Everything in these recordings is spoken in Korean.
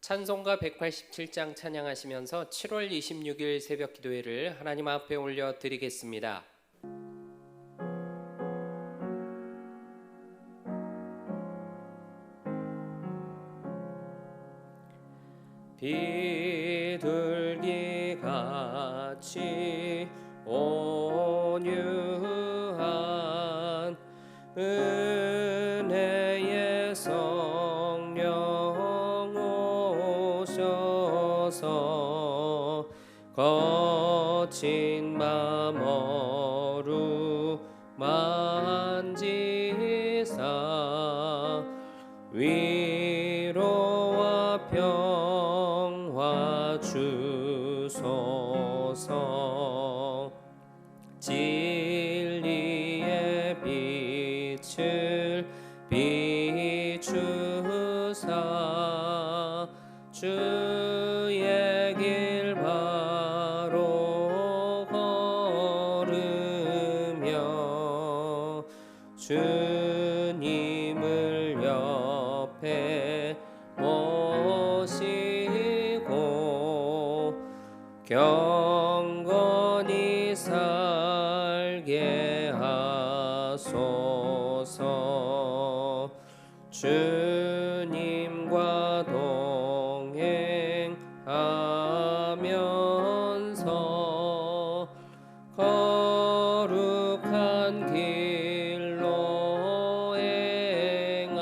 찬송가 187장 찬양하시면서 7월 26일 새벽 기도회를 하나님 앞에 올려 드리겠습니다. 비둘기같이 온유한 은혜의 성령 오셔서 거친 맘 어루만지사 위로와 평화 주소서. 진리의 빛을 비추사 주의 길 바로 걸으며 주님을 옆에 모시고 경건히 살게 하소서. 주님과 동행하면서 거룩한 길로 행하며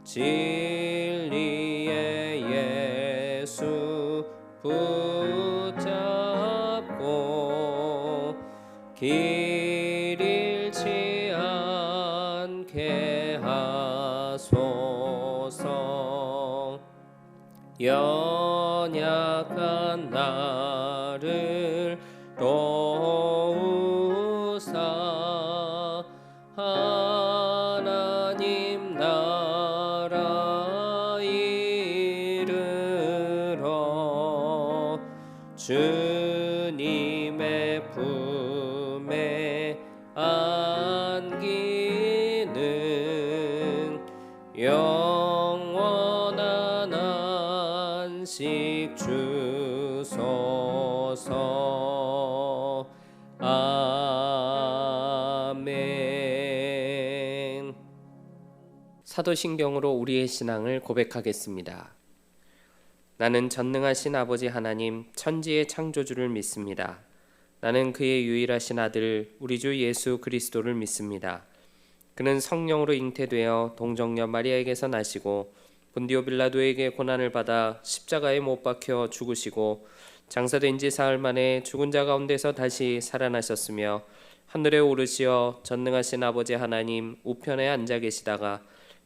진리의 예수 붙잡고 길 잃지 않게 하소서. 연약한 나를 도우사 하나님 나라 이르러 주님의 품에 안기는 영원한 안식 주소서. 아멘. 사도신경으로 우리의 신앙을 고백하겠습니다. 나는 전능하신 아버지 하나님 천지의 창조주를 믿습니다. 나는 그의 유일하신 아들 우리 주 예수 그리스도를 믿습니다. 그는 성령으로 잉태되어 동정녀 마리아에게서 나시고 본디오 빌라도에게 고난을 받아 십자가에 못 박혀 죽으시고 장사된 지 사흘 만에 죽은 자 가운데서 다시 살아나셨으며 하늘에 오르시어 전능하신 아버지 하나님 우편에 앉아 계시다가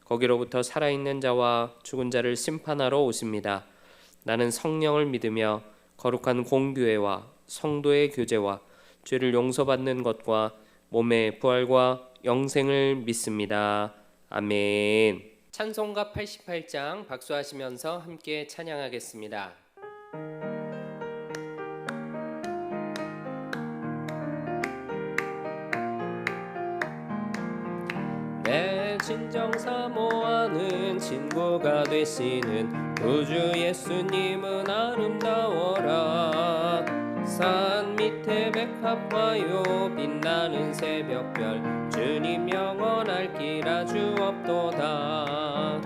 거기로부터 살아있는 자와 죽은 자를 심판하러 오십니다. 나는 성령을 믿으며 거룩한 공교회와 성도의 교제와 죄를 용서받는 것과 몸의 부활과 영생을 믿습니다. 아멘. 찬송가 88장 박수하시면서 함께 찬양하겠습니다. 내 진정 사모하는 친구가 되시는 구주 예수님은 아름다워라. 산 밑에 백합화요 빛나는 새벽별 주님 영원할 길 아주 없도다.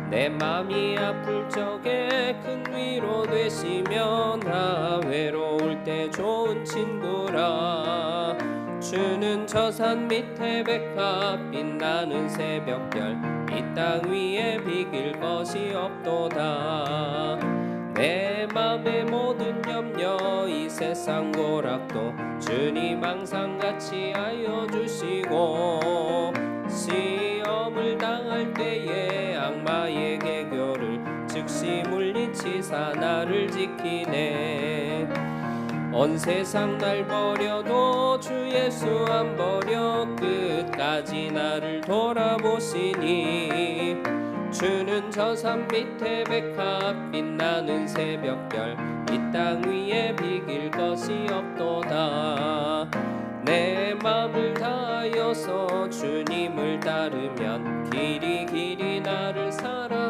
내 맘이 아플 적에 큰 위로 되시며 나 외로울 때 좋은 친구라. 주는 저 산 밑에 백합 빛나는 새벽별 이 땅 위에 비길 것이 없도다. 내 맘의 모든 염려 이 세상 고락도 주님 항상 같이 하여 주시고 시험을 당할 때에 악마의 개교를 즉시 물리치사 나를 지키네. 온 세상 날 버려도 주 예수 안 버려 끝까지 나를 돌아보시니 주는 저 산 밑에 백합 빛나는 새벽별 이 땅 위에 비길 것이 없도다. 내 맘을 다하여서 주님을 따르면 길이 나를 사랑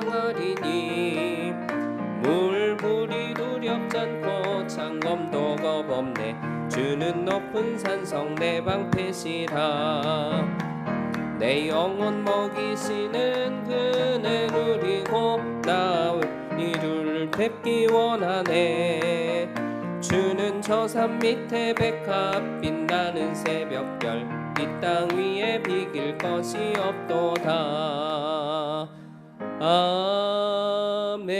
주는 높은 산성 내 방패시라. 내 영혼 먹이시는 그네 누리고 나 이를 뵙기 원하네. 주는 저 산 밑에 백합 빛나는 새벽별 이 땅 위에 비길 것이 없도다. 아멘.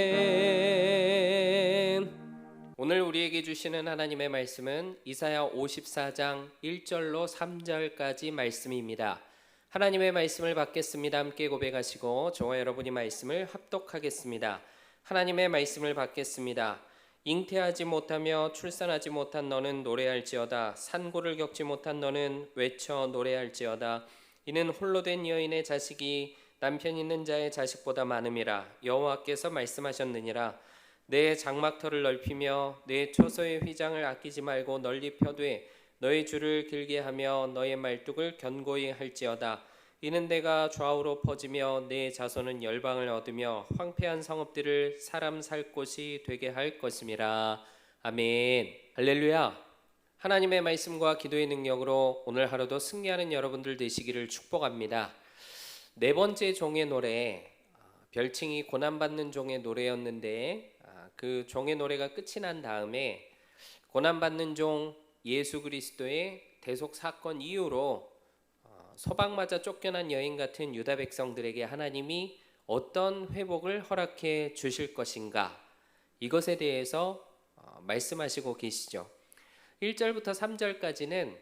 오늘 우리에게 주시는 하나님의 말씀은 이사야 54장 1절로 3절까지 말씀입니다. 하나님의 말씀을 받겠습니다. 함께 고백하시고 저와 여러분이 말씀을 합독하겠습니다. 하나님의 말씀을 받겠습니다. 잉태하지 못하며 출산하지 못한 너는 노래할지어다. 산고를 겪지 못한 너는 외쳐 노래할지어다. 이는 홀로 된 여인의 자식이 남편 있는 자의 자식보다 많음이라. 여호와께서 말씀하셨느니라. 내 장막터를 넓히며 내 초소의 휘장을 아끼지 말고 널리 펴되 너의 줄을 길게 하며 너의 말뚝을 견고히 할지어다. 이는 내가 좌우로 퍼지며 내 자손은 열방을 얻으며 황폐한 성읍들을 사람 살 곳이 되게 할 것임이라. 아멘. 할렐루야. 하나님의 말씀과 기도의 능력으로 오늘 하루도 승리하는 여러분들 되시기를 축복합니다. 네 번째 종의 노래, 별칭이 고난받는 종의 노래였는데 그 종의 노래가 끝이 난 다음에 고난받는 종 예수 그리스도의 대속 사건 이후로 소박맞아 쫓겨난 여인 같은 유다 백성들에게 하나님이 어떤 회복을 허락해 주실 것인가, 이것에 대해서 말씀하시고 계시죠. 1절부터 3절까지는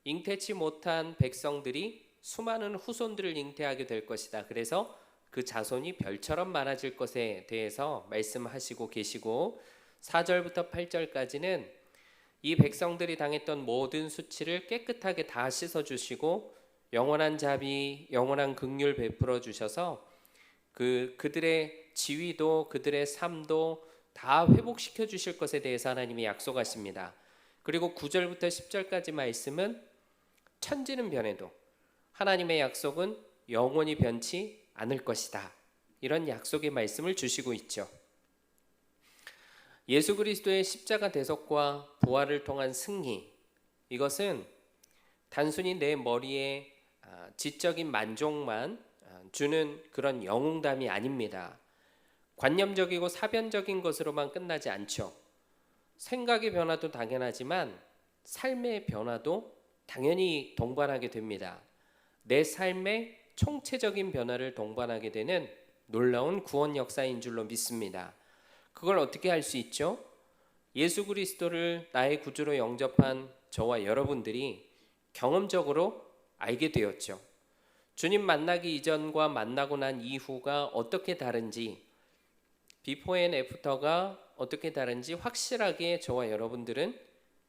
잉태치 못한 백성들이 수많은 후손들을 잉태하게 될 것이다. 그래서 그 자손이 별처럼 많아질 것에 대해서 말씀하시고 계시고, 4절부터 8절까지는 이 백성들이 당했던 모든 수치를 깨끗하게 다 씻어주시고 영원한 자비, 영원한 긍휼 베풀어 주셔서 그들의 지위도 그들의 삶도 다 회복시켜 주실 것에 대해서 하나님이 약속하십니다. 그리고 9절부터 10절까지 말씀은 천지는 변해도 하나님의 약속은 영원히 변치 않을 것이다. 이런 약속의 말씀을 주시고 있죠. 예수 그리스도의 십자가 대속과 부활을 통한 승리, 이것은 단순히 내 머리에 지적인 만족만 주는 그런 영웅담이 아닙니다. 관념적이고 사변적인 것으로만 끝나지 않죠. 생각의 변화도 당연하지만 삶의 변화도 당연히 동반하게 됩니다. 내 삶의 총체적인 변화를 동반하게 되는 놀라운 구원 역사인 줄로 믿습니다. 그걸 어떻게 할 수 있죠? 예수 그리스도를 나의 구주로 영접한 저와 여러분들이 경험적으로 알게 되었죠. 주님 만나기 이전과 만나고 난 이후가 어떻게 다른지, 비포 앤 애프터가 어떻게 다른지 확실하게 저와 여러분들은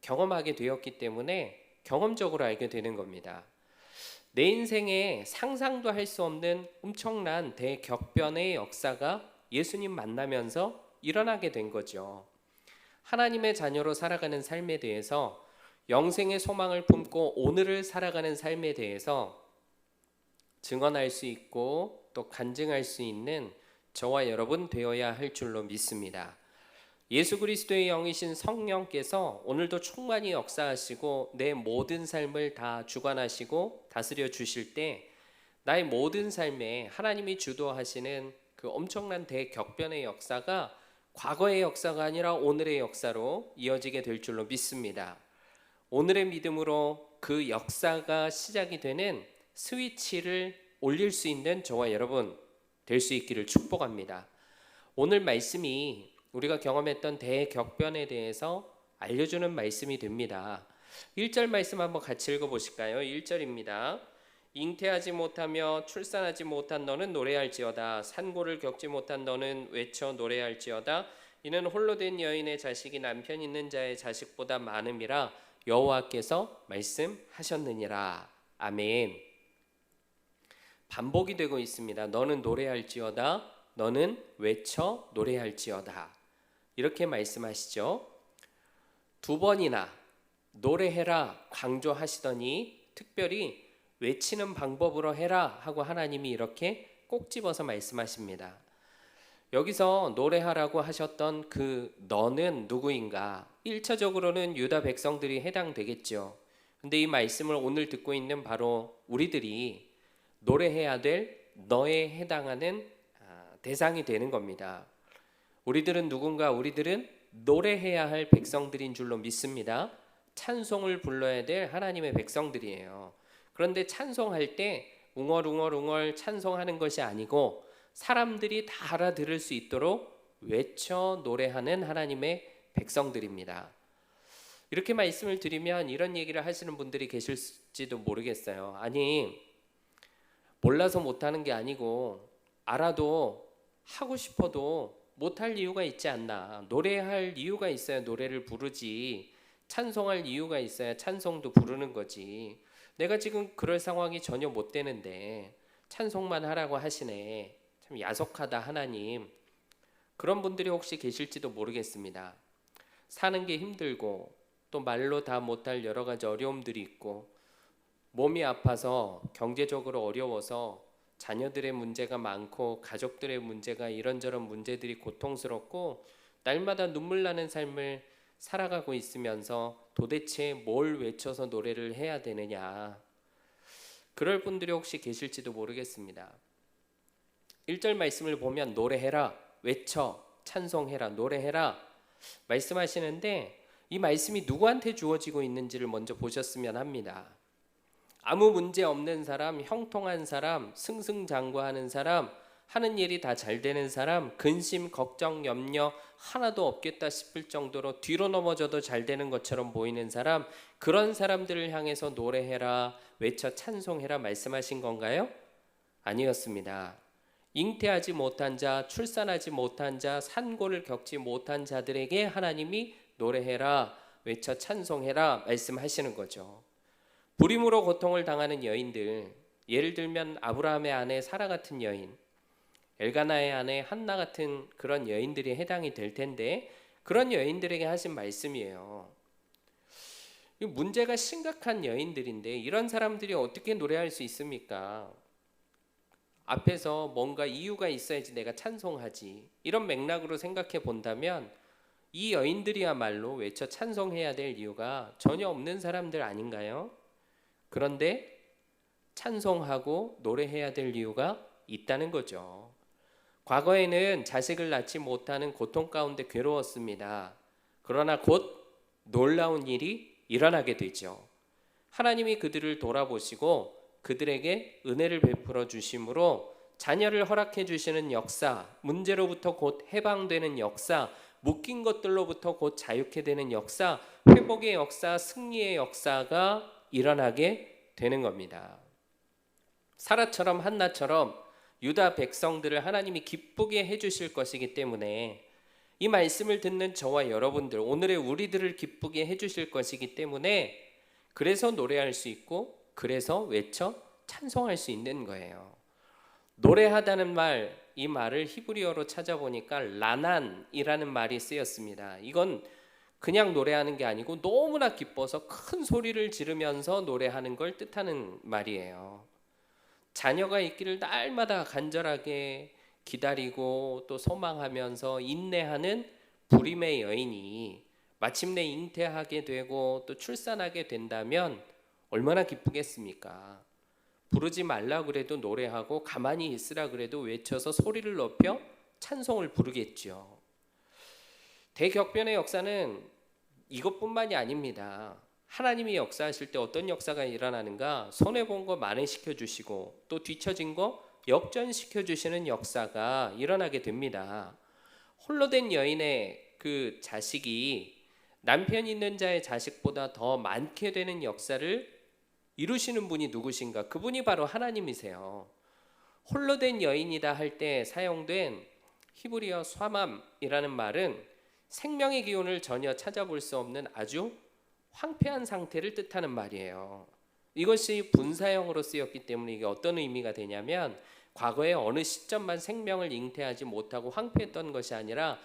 경험하게 되었기 때문에 경험적으로 알게 되는 겁니다. 내 인생에 상상도 할 수 없는 엄청난 대격변의 역사가 예수님 만나면서 일어나게 된 거죠. 하나님의 자녀로 살아가는 삶에 대해서, 영생의 소망을 품고 오늘을 살아가는 삶에 대해서 증언할 수 있고 또 간증할 수 있는 저와 여러분 되어야 할 줄로 믿습니다. 예수 그리스도의 영이신 성령께서 오늘도 충만히 역사하시고 내 모든 삶을 다 주관하시고 다스려 주실 때 나의 모든 삶에 하나님이 주도하시는 그 엄청난 대격변의 역사가 과거의 역사가 아니라 오늘의 역사로 이어지게 될 줄로 믿습니다. 오늘의 믿음으로 그 역사가 시작이 되는 스위치를 올릴 수 있는 저와 여러분 될 수 있기를 축복합니다. 오늘 말씀이 우리가 경험했던 대격변에 대해서 알려주는 말씀이 됩니다. 1절 말씀 한번 같이 읽어보실까요? 1절입니다. 잉태하지 못하며 출산하지 못한 너는 노래할지어다. 산고를 겪지 못한 너는 외쳐 노래할지어다. 이는 홀로 된 여인의 자식이 남편 있는 자의 자식보다 많음이라. 여호와께서 말씀하셨느니라. 아멘. 반복이 되고 있습니다. 너는 노래할지어다. 너는 외쳐 노래할지어다. 이렇게 말씀하시죠. 두 번이나 노래해라 강조하시더니 특별히 외치는 방법으로 해라 하고 하나님이 이렇게 꼭 집어서 말씀하십니다. 여기서 노래하라고 하셨던 그 너는 누구인가? 1차적으로는 유다 백성들이 해당되겠죠. 근데 이 말씀을 오늘 듣고 있는 바로 우리들이 노래해야 될 너에 해당하는 대상이 되는 겁니다. 우리들은 누군가? 우리들은 노래해야 할 백성들인 줄로 믿습니다. 찬송을 불러야 될 하나님의 백성들이에요. 그런데 찬송할 때 웅얼웅얼 찬송하는 것이 아니고 사람들이 다 알아들을 수 있도록 외쳐 노래하는 하나님의 백성들입니다. 이렇게 말씀을 드리면 이런 얘기를 하시는 분들이 계실지도 모르겠어요. 아니, 몰라서 못하는 게 아니고 알아도 하고 싶어도 못할 이유가 있지 않나. 노래할 이유가 있어야 노래를 부르지, 찬송할 이유가 있어야 찬송도 부르는 거지. 내가 지금 그럴 상황이 전혀 못 되는데 찬송만 하라고 하시네. 참 야속하다 하나님. 그런 분들이 혹시 계실지도 모르겠습니다. 사는 게 힘들고 또 말로 다 못할 여러 가지 어려움들이 있고 몸이 아파서 경제적으로 어려워서 자녀들의 문제가 많고 가족들의 문제가 이런저런 문제들이 고통스럽고 날마다 눈물 나는 삶을 살아가고 있으면서 도대체 뭘 외쳐서 노래를 해야 되느냐. 그럴 분들이 혹시 계실지도 모르겠습니다. 1절 말씀을 보면 노래해라, 외쳐, 찬송해라, 노래해라 말씀하시는데 이 말씀이 누구한테 주어지고 있는지를 먼저 보셨으면 합니다. 아무 문제 없는 사람, 형통한 사람, 승승장구하는 사람, 하는 일이 다 잘 되는 사람, 근심, 걱정, 염려 하나도 없겠다 싶을 정도로 뒤로 넘어져도 잘 되는 것처럼 보이는 사람, 그런 사람들을 향해서 노래해라, 외쳐 찬송해라 말씀하신 건가요? 아니었습니다. 잉태하지 못한 자, 출산하지 못한 자, 산고를 겪지 못한 자들에게 하나님이 노래해라, 외쳐 찬송해라 말씀하시는 거죠. 불임으로 고통을 당하는 여인들, 예를 들면 아브라함의 아내 사라 같은 여인, 엘가나의 아내 한나 같은 그런 여인들이 해당이 될 텐데 그런 여인들에게 하신 말씀이에요. 문제가 심각한 여인들인데 이런 사람들이 어떻게 노래할 수 있습니까? 앞에서 뭔가 이유가 있어야지 내가 찬송하지. 이런 맥락으로 생각해 본다면 이 여인들이야말로 외쳐 찬송해야 될 이유가 전혀 없는 사람들 아닌가요? 그런데 찬송하고 노래해야 될 이유가 있다는 거죠. 과거에는 자식을 낳지 못하는 고통 가운데 괴로웠습니다. 그러나 곧 놀라운 일이 일어나게 되죠. 하나님이 그들을 돌아보시고 그들에게 은혜를 베풀어 주심으로 자녀를 허락해 주시는 역사, 문제로부터 곧 해방되는 역사, 묶인 것들로부터 곧 자유케 되는 역사, 회복의 역사, 승리의 역사가 일어나게 되는 겁니다. 사라처럼 한나처럼 유다 백성들을 하나님이 기쁘게 해주실 것이기 때문에 이 말씀을 듣는 저와 여러분들, 오늘의 우리들을 기쁘게 해주실 것이기 때문에 그래서 노래할 수 있고 그래서 외쳐 찬송할 수 있는 거예요. 노래하다는 말, 이 말을 히브리어로 찾아보니까 라난이라는 말이 쓰였습니다. 이건 그냥 노래하는 게 아니고 너무나 기뻐서 큰 소리를 지르면서 노래하는 걸 뜻하는 말이에요. 자녀가 있기를 날마다 간절하게 기다리고 또 소망하면서 인내하는 불임의 여인이 마침내 잉태하게 되고 또 출산하게 된다면 얼마나 기쁘겠습니까? 부르지 말라 그래도 노래하고 가만히 있으라 그래도 외쳐서 소리를 높여 찬송을 부르겠죠. 대격변의 역사는 이것뿐만이 아닙니다. 하나님이 역사하실 때 어떤 역사가 일어나는가? 손해본 거 만회시켜 주시고 또 뒤처진 거 역전시켜 주시는 역사가 일어나게 됩니다. 홀로 된 여인의 그 자식이 남편 있는 자의 자식보다 더 많게 되는 역사를 이루시는 분이 누구신가? 그분이 바로 하나님이세요. 홀로 된 여인이다 할 때 사용된 히브리어 쏴맘이라는 말은 생명의 기운을 전혀 찾아볼 수 없는 아주 황폐한 상태를 뜻하는 말이에요. 이것이 분사형으로 쓰였기 때문에 이게 어떤 의미가 되냐면 과거에 어느 시점만 생명을 잉태하지 못하고 황폐했던 것이 아니라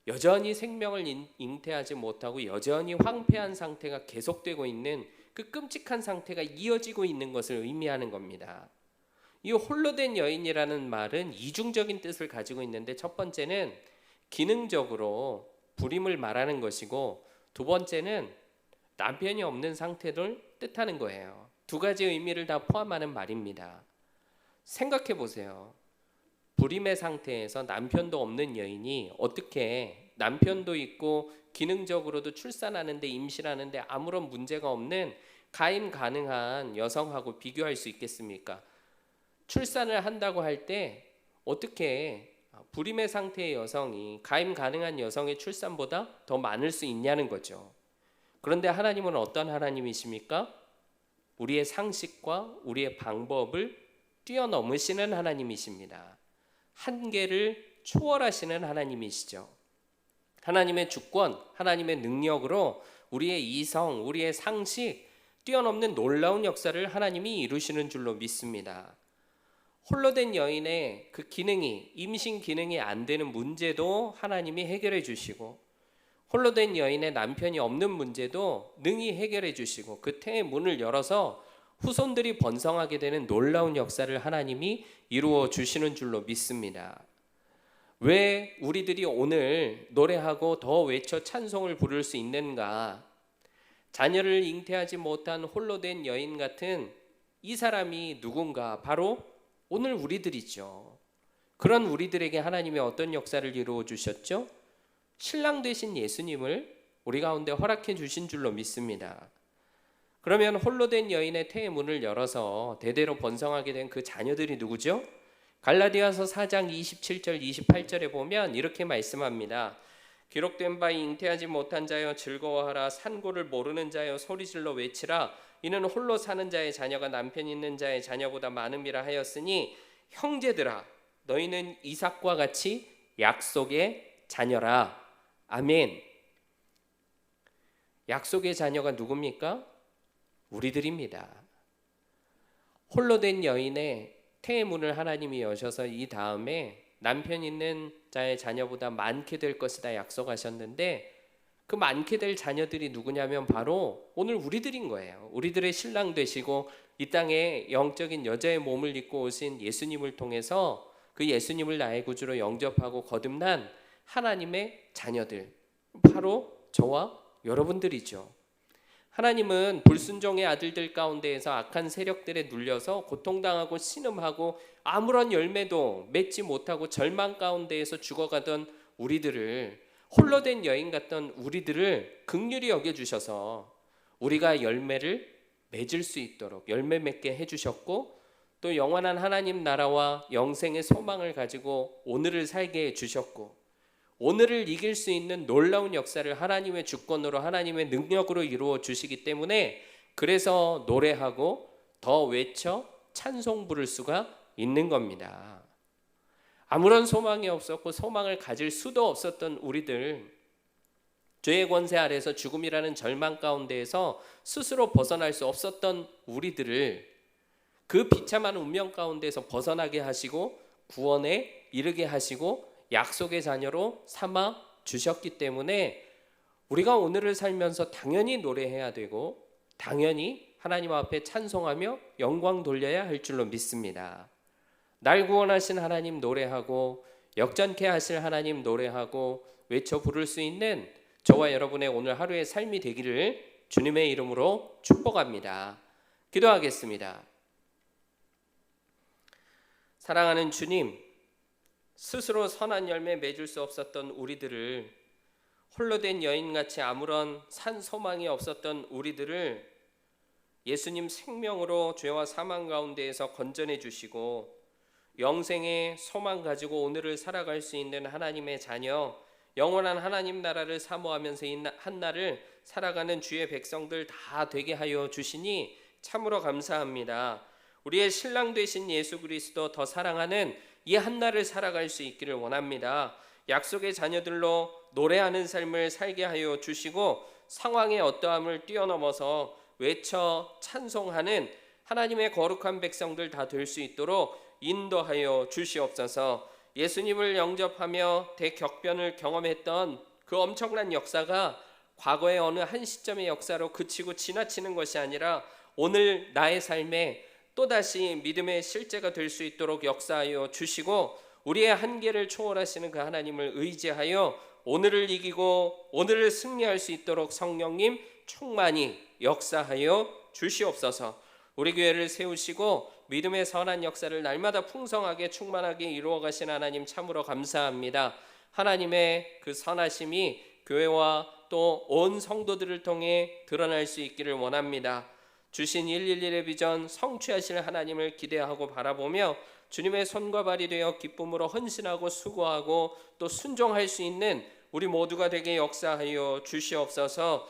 여전히 생명을 잉태하지 못하고 여전히 황폐한 상태가 계속되고 있는 그 끔찍한 상태가 이어지고 있는 것을 의미하는 겁니다. 이 홀로 된 여인이라는 말은 이중적인 뜻을 가지고 있는데, 첫 번째는 기능적으로 불임을 말하는 것이고, 두 번째는 남편이 없는 상태를 뜻하는 거예요. 두 가지 의미를 다 포함하는 말입니다. 생각해 보세요. 불임의 상태에서 남편도 없는 여인이 어떻게 남편도 있고 기능적으로도 출산하는데 임신하는데 아무런 문제가 없는 가임 가능한 여성하고 비교할 수 있겠습니까? 출산을 한다고 할 때 어떻게 불임의 상태의 여성이 가임 가능한 여성의 출산보다 더 많을 수 있냐는 거죠. 그런데 하나님은 어떤 하나님이십니까? 우리의 상식과 우리의 방법을 뛰어넘으시는 하나님이십니다. 한계를 초월하시는 하나님이시죠. 하나님의 주권, 하나님의 능력으로 우리의 이성, 우리의 상식 뛰어넘는 놀라운 역사를 하나님이 이루시는 줄로 믿습니다. 홀로 된 여인의 그 기능이, 임신 기능이 안 되는 문제도 하나님이 해결해 주시고, 홀로 된 여인의 남편이 없는 문제도 능히 해결해 주시고, 그 태의 문을 열어서 후손들이 번성하게 되는 놀라운 역사를 하나님이 이루어 주시는 줄로 믿습니다. 왜 우리들이 오늘 노래하고 더 외쳐 찬송을 부를 수 있는가? 자녀를 잉태하지 못한 홀로 된 여인 같은 이 사람이 누군가? 바로 오늘 우리들이죠. 그런 우리들에게 하나님이 어떤 역사를 이루어 주셨죠? 신랑 되신 예수님을 우리 가운데 허락해 주신 줄로 믿습니다. 그러면 홀로 된 여인의 태의 문을 열어서 대대로 번성하게 된 그 자녀들이 누구죠? 갈라디아서 4장 27절 28절에 보면 이렇게 말씀합니다. 기록된 바 잉태하지 못한 자여 즐거워하라. 산고를 모르는 자여 소리질러 외치라. 이는 홀로 사는 자의 자녀가 남편 있는 자의 자녀보다 많음이라 하였으니 형제들아 너희는 이삭과 같이 약속의 자녀라. 아멘. 약속의 자녀가 누굽니까? 우리들입니다. 홀로 된 여인의 태의 문을 하나님이 여셔서 이 다음에 남편 있는 자의 자녀보다 많게 될 것이다 약속하셨는데, 그 많게 될 자녀들이 누구냐면 바로 오늘 우리들인 거예요. 우리들의 신랑 되시고 이 땅에 영적인 여자의 몸을 입고 오신 예수님을 통해서 그 예수님을 나의 구주로 영접하고 거듭난 하나님의 자녀들, 바로 저와 여러분들이죠. 하나님은 불순종의 아들들 가운데에서 악한 세력들에 눌려서 고통당하고 신음하고 아무런 열매도 맺지 못하고 절망 가운데에서 죽어가던 우리들을, 홀로 된 여인 같던 우리들을 긍휼히 여겨주셔서 우리가 열매를 맺을 수 있도록 열매 맺게 해주셨고, 또 영원한 하나님 나라와 영생의 소망을 가지고 오늘을 살게 해주셨고, 오늘을 이길 수 있는 놀라운 역사를 하나님의 주권으로 하나님의 능력으로 이루어 주시기 때문에, 그래서 노래하고 더 외쳐 찬송 부를 수가 있는 겁니다. 아무런 소망이 없었고 소망을 가질 수도 없었던 우리들, 죄의 권세 아래서 죽음이라는 절망 가운데에서 스스로 벗어날 수 없었던 우리들을 그 비참한 운명 가운데서 벗어나게 하시고 구원에 이르게 하시고 약속의 자녀로 삼아 주셨기 때문에 우리가 오늘을 살면서 당연히 노래해야 되고 당연히 하나님 앞에 찬송하며 영광 돌려야 할 줄로 믿습니다. 날 구원하신 하나님 노래하고 역전케 하실 하나님 노래하고 외쳐 부를 수 있는 저와 여러분의 오늘 하루의 삶이 되기를 주님의 이름으로 축복합니다. 기도하겠습니다. 사랑하는 주님, 스스로 선한 열매 맺을 수 없었던 우리들을, 홀로 된 여인같이 아무런 산 소망이 없었던 우리들을 예수님 생명으로 죄와 사망 가운데에서 건져내 주시고 영생의 소망 가지고 오늘을 살아갈 수 있는 하나님의 자녀, 영원한 하나님 나라를 사모하면서 이 한날을 살아가는 주의 백성들 다 되게 하여 주시니 참으로 감사합니다. 우리의 신랑 되신 예수 그리스도 더 사랑하는 이 한날을 살아갈 수 있기를 원합니다. 약속의 자녀들로 노래하는 삶을 살게 하여 주시고 상황의 어떠함을 뛰어넘어서 외쳐 찬송하는 하나님의 거룩한 백성들 다 될 수 있도록 인도하여 주시옵소서. 예수님을 영접하며 대격변을 경험했던 그 엄청난 역사가 과거의 어느 한 시점의 역사로 그치고 지나치는 것이 아니라 오늘 나의 삶에 또다시 믿음의 실제가 될 수 있도록 역사하여 주시고, 우리의 한계를 초월하시는 그 하나님을 의지하여 오늘을 이기고 오늘을 승리할 수 있도록 성령님 충만히 역사하여 주시옵소서. 우리 교회를 세우시고 믿음의 선한 역사를 날마다 풍성하게 충만하게 이루어 가신 하나님 참으로 감사합니다. 하나님의 그 선하심이 교회와 또 온 성도들을 통해 드러날 수 있기를 원합니다. 주신 111의 비전 성취하실 하나님을 기대하고 바라보며 주님의 손과 발이 되어 기쁨으로 헌신하고 수고하고 또 순종할 수 있는 우리 모두가 되게 역사하여 주시옵소서.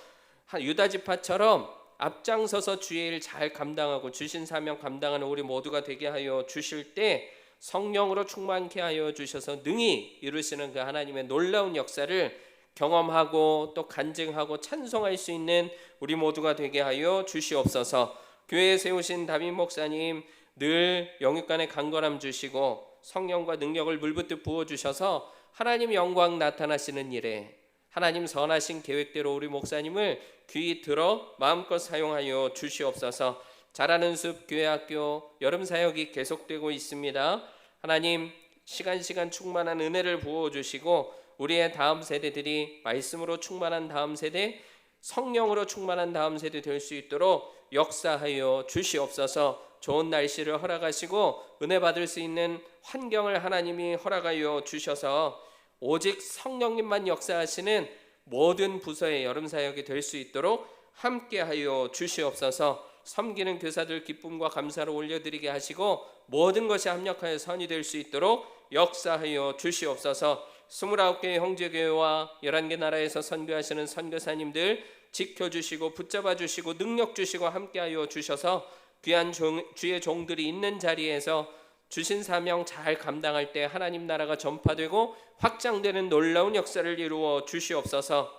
유다 지파처럼 앞장서서 주의 일 잘 감당하고 주신 사명 감당하는 우리 모두가 되게 하여 주실 때 성령으로 충만케 하여 주셔서 능히 이루시는 그 하나님의 놀라운 역사를 경험하고 또 간증하고 찬송할 수 있는 우리 모두가 되게 하여 주시옵소서. 교회에 세우신 다윗 목사님 늘 영육간의 강건함 주시고 성령과 능력을 물붓듯 부어주셔서 하나님 영광 나타나시는 일에 하나님 선하신 계획대로 우리 목사님을 귀히 들어 마음껏 사용하여 주시옵소서. 잘하는 숲 교회학교 여름 사역이 계속되고 있습니다. 하나님 시간 충만한 은혜를 부어주시고 우리의 다음 세대들이 말씀으로 충만한 다음 세대, 성령으로 충만한 다음 세대 될 수 있도록 역사하여 주시옵소서. 좋은 날씨를 허락하시고 은혜 받을 수 있는 환경을 하나님이 허락하여 주셔서 오직 성령님만 역사하시는 모든 부서의 여름 사역이 될 수 있도록 함께하여 주시옵소서. 섬기는 교사들 기쁨과 감사로 올려드리게 하시고 모든 것이 합력하여 선이 될 수 있도록 역사하여 주시옵소서. 29개의 형제교회와 11개 나라에서 선교하시는 선교사님들 지켜주시고 붙잡아주시고 능력 주시고 함께하여 주셔서 귀한 주의 종들이 있는 자리에서 주신 사명 잘 감당할 때 하나님 나라가 전파되고 확장되는 놀라운 역사를 이루어 주시옵소서.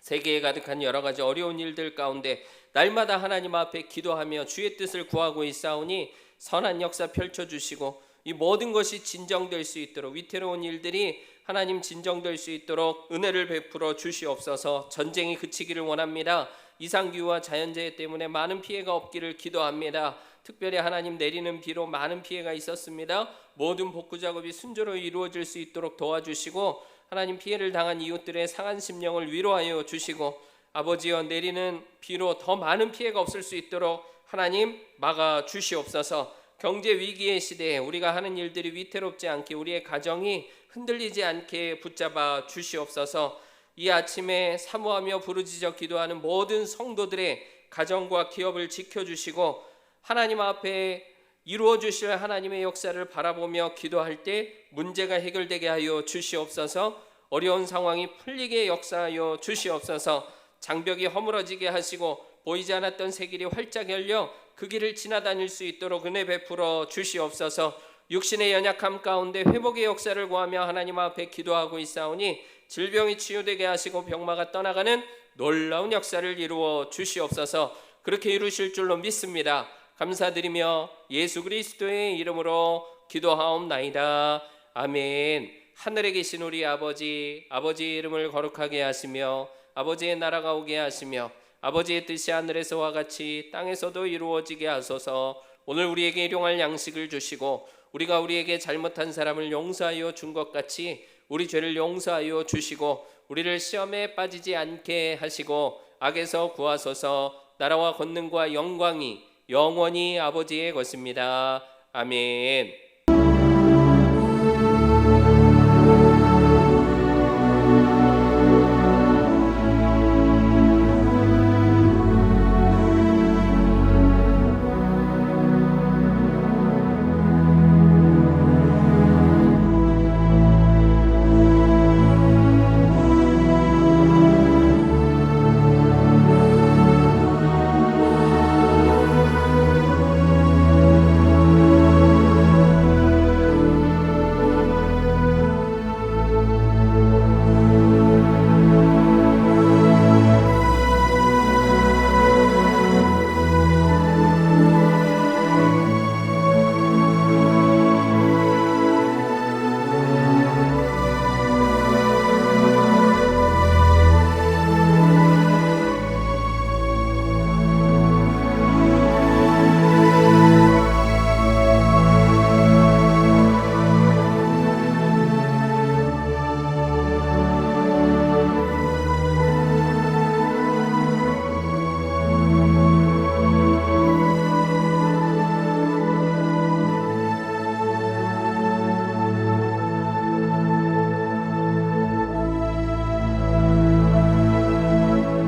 세계에 가득한 여러 가지 어려운 일들 가운데 날마다 하나님 앞에 기도하며 주의 뜻을 구하고 있사오니 선한 역사 펼쳐주시고 이 모든 것이 진정될 수 있도록 위태로운 일들이 하나님 진정될 수 있도록 은혜를 베풀어 주시옵소서. 전쟁이 그치기를 원합니다. 이상기후와 자연재해 때문에 많은 피해가 없기를 기도합니다. 특별히 하나님 내리는 비로 많은 피해가 있었습니다. 모든 복구 작업이 순조로이 이루어질 수 있도록 도와주시고 하나님 피해를 당한 이웃들의 상한 심령을 위로하여 주시고 아버지여 내리는 비로 더 많은 피해가 없을 수 있도록 하나님 막아 주시옵소서. 경제 위기의 시대에 우리가 하는 일들이 위태롭지 않게 우리의 가정이 흔들리지 않게 붙잡아 주시옵소서. 이 아침에 사모하며 부르짖어 기도하는 모든 성도들의 가정과 기업을 지켜주시고 하나님 앞에 이루어 주실 하나님의 역사를 바라보며 기도할 때 문제가 해결되게 하여 주시옵소서. 어려운 상황이 풀리게 역사하여 주시옵소서. 장벽이 허물어지게 하시고 보이지 않았던 새 길이 활짝 열려 그 길을 지나다닐 수 있도록 은혜 베풀어 주시옵소서. 육신의 연약함 가운데 회복의 역사를 구하며 하나님 앞에 기도하고 있사오니 질병이 치유되게 하시고 병마가 떠나가는 놀라운 역사를 이루어 주시옵소서. 그렇게 이루실 줄로 믿습니다. 감사드리며 예수 그리스도의 이름으로 기도하옵나이다. 아멘. 하늘에 계신 우리 아버지의 이름을 거룩하게 하시며 아버지의 나라가 오게 하시며 아버지의 뜻이 하늘에서와 같이 땅에서도 이루어지게 하소서. 오늘 우리에게 일용할 양식을 주시고 우리가 우리에게 잘못한 사람을 용서하여 준 것 같이 우리 죄를 용서하여 주시고 우리를 시험에 빠지지 않게 하시고 악에서 구하소서. 나라와 권능과 영광이 영원히 아버지의 것입니다. 아멘.